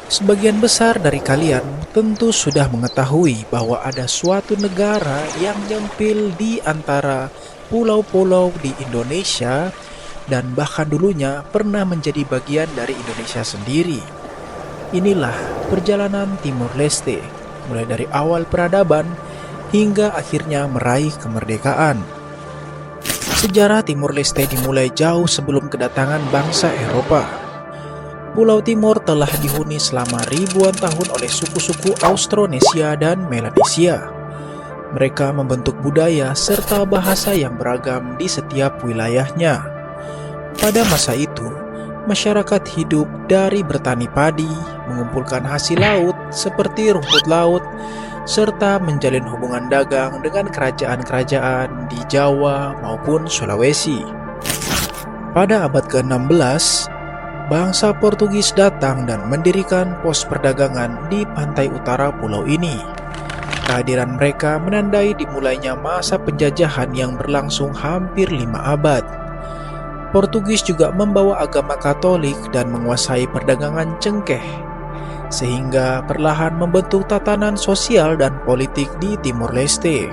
Sebagian besar dari kalian tentu sudah mengetahui bahwa ada suatu negara yang nyempil di antara pulau-pulau di Indonesia dan bahkan dulunya pernah menjadi bagian dari Indonesia sendiri. Inilah perjalanan Timur Leste, mulai dari awal peradaban hingga akhirnya meraih kemerdekaan. Sejarah Timur Leste dimulai jauh sebelum kedatangan bangsa Eropa. Pulau Timor telah dihuni selama ribuan tahun oleh suku-suku Austronesia dan Melanesia. Mereka membentuk budaya serta bahasa yang beragam di setiap wilayahnya. Pada masa itu, masyarakat hidup dari bertani padi, mengumpulkan hasil laut seperti rumput laut, serta menjalin hubungan dagang dengan kerajaan-kerajaan di Jawa maupun Sulawesi. Pada abad ke-16, bangsa Portugis datang dan mendirikan pos perdagangan di pantai utara pulau ini. Kehadiran mereka menandai dimulainya masa penjajahan yang berlangsung hampir 5 abad. Portugis juga membawa agama Katolik dan menguasai perdagangan cengkeh, sehingga perlahan membentuk tatanan sosial dan politik di Timor Leste.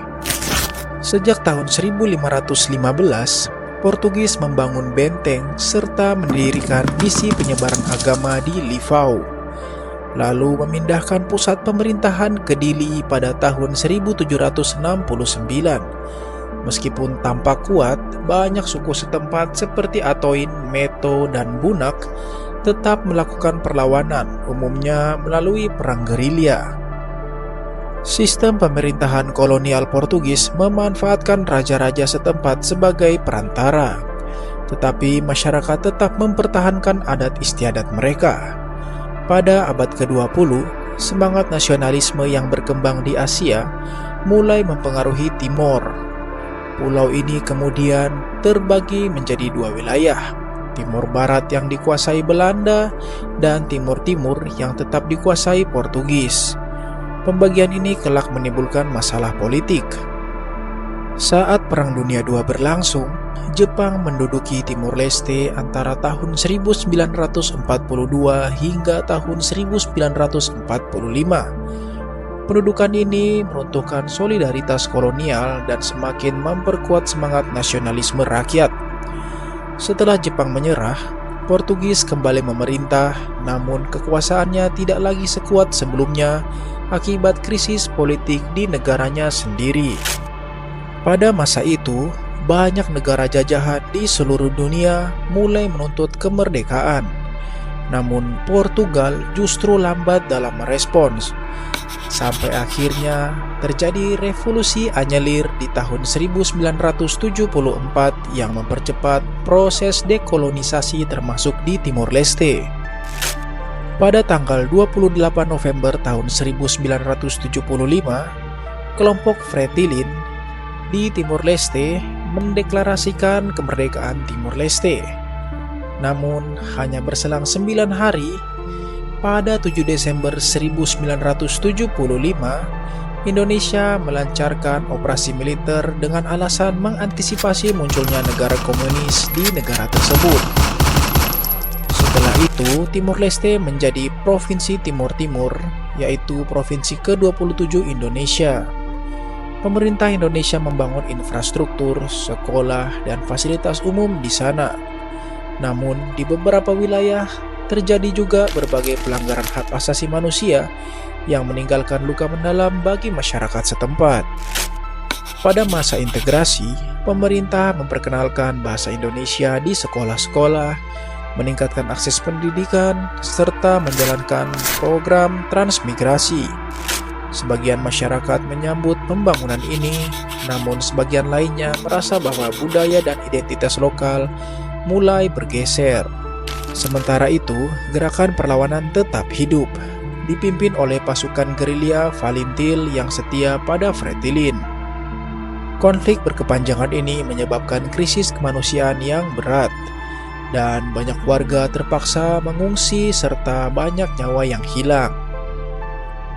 Sejak tahun 1515, Portugis membangun benteng serta mendirikan misi penyebaran agama di Livau, lalu memindahkan pusat pemerintahan ke Dili pada tahun 1769. Meskipun tampak kuat, banyak suku setempat seperti Atoin, Meto, dan Bunak tetap melakukan perlawanan, umumnya melalui perang gerilya. Sistem pemerintahan kolonial Portugis memanfaatkan raja-raja setempat sebagai perantara, tetapi masyarakat tetap mempertahankan adat istiadat mereka. Pada abad ke-20, semangat nasionalisme yang berkembang di Asia mulai mempengaruhi Timor. Pulau ini kemudian terbagi menjadi 2 wilayah, Timur Barat yang dikuasai Belanda dan Timur Timur yang tetap dikuasai Portugis. Pembagian ini kelak menimbulkan masalah politik. Saat Perang Dunia II berlangsung, Jepang menduduki Timur Leste antara tahun 1942 hingga tahun 1945. Pendudukan ini meruntuhkan solidaritas kolonial dan semakin memperkuat semangat nasionalisme rakyat. Setelah Jepang menyerah, Portugis kembali memerintah, namun kekuasaannya tidak lagi sekuat sebelumnya akibat krisis politik di negaranya sendiri. Pada masa itu, banyak negara jajahan di seluruh dunia mulai menuntut kemerdekaan. Namun Portugal justru lambat dalam merespons. Sampai akhirnya terjadi revolusi anyelir di tahun 1974 yang mempercepat proses dekolonisasi termasuk di Timor Leste. Pada tanggal 28 November tahun 1975, kelompok Fretilin di Timor Leste mendeklarasikan kemerdekaan Timor Leste. Namun, hanya berselang 9 hari, pada 7 Desember 1975, Indonesia melancarkan operasi militer dengan alasan mengantisipasi munculnya negara komunis di negara tersebut. Setelah itu, Timor Leste menjadi Provinsi Timur Timur, yaitu provinsi ke-27 Indonesia. Pemerintah Indonesia membangun infrastruktur, sekolah, dan fasilitas umum di sana. Namun, di beberapa wilayah terjadi juga berbagai pelanggaran hak asasi manusia yang meninggalkan luka mendalam bagi masyarakat setempat. Pada masa integrasi, pemerintah memperkenalkan bahasa Indonesia di sekolah-sekolah, meningkatkan akses pendidikan, serta menjalankan program transmigrasi. Sebagian masyarakat menyambut pembangunan ini, namun sebagian lainnya merasa bahwa budaya dan identitas lokal mulai bergeser. Sementara itu, gerakan perlawanan tetap hidup, dipimpin oleh pasukan gerilya Valintil yang setia pada Fretilin. Konflik berkepanjangan ini menyebabkan krisis kemanusiaan yang berat, dan banyak warga terpaksa mengungsi serta banyak nyawa yang hilang.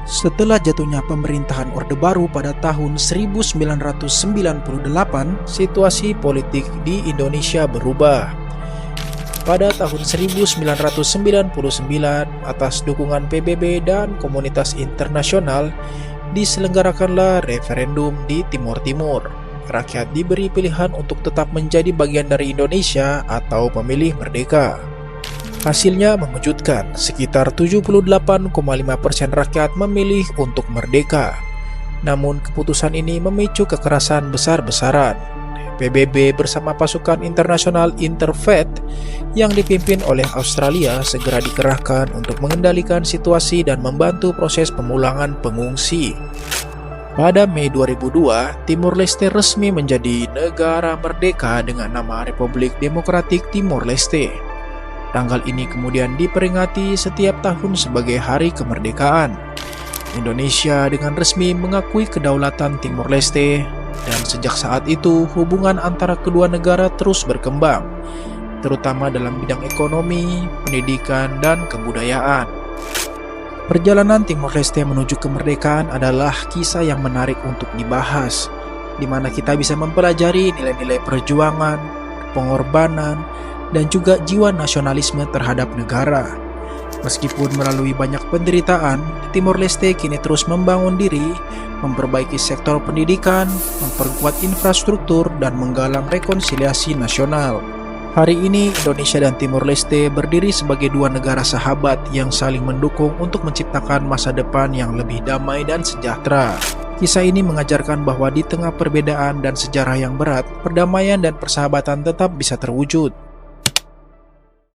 Setelah jatuhnya pemerintahan Orde Baru pada tahun 1998, situasi politik di Indonesia berubah. Pada tahun 1999, atas dukungan PBB dan komunitas internasional, diselenggarakanlah referendum di Timur Timur. Rakyat diberi pilihan untuk tetap menjadi bagian dari Indonesia atau memilih merdeka. Hasilnya mengejutkan, sekitar 78,5% rakyat memilih untuk merdeka. Namun keputusan ini memicu kekerasan besar-besaran. PBB bersama pasukan internasional Interfaith yang dipimpin oleh Australia segera dikerahkan untuk mengendalikan situasi dan membantu proses pemulangan pengungsi. Pada Mei 2002, Timor Leste resmi menjadi negara merdeka dengan nama Republik Demokratik Timor Leste. Tanggal ini kemudian diperingati setiap tahun sebagai Hari Kemerdekaan. Indonesia dengan resmi mengakui kedaulatan Timor Leste, dan sejak saat itu hubungan antara kedua negara terus berkembang, terutama dalam bidang ekonomi, pendidikan, dan kebudayaan. Perjalanan Timor Leste menuju kemerdekaan adalah kisah yang menarik untuk dibahas, di mana kita bisa mempelajari nilai-nilai perjuangan, pengorbanan, dan juga jiwa nasionalisme terhadap negara. Meskipun melalui banyak penderitaan, Timor Leste kini terus membangun diri, memperbaiki sektor pendidikan, memperkuat infrastruktur, dan menggalang rekonsiliasi nasional. Hari ini, Indonesia dan Timor Leste berdiri sebagai dua negara sahabat yang saling mendukung untuk menciptakan masa depan yang lebih damai dan sejahtera. Kisah ini mengajarkan bahwa di tengah perbedaan dan sejarah yang berat, perdamaian dan persahabatan tetap bisa terwujud.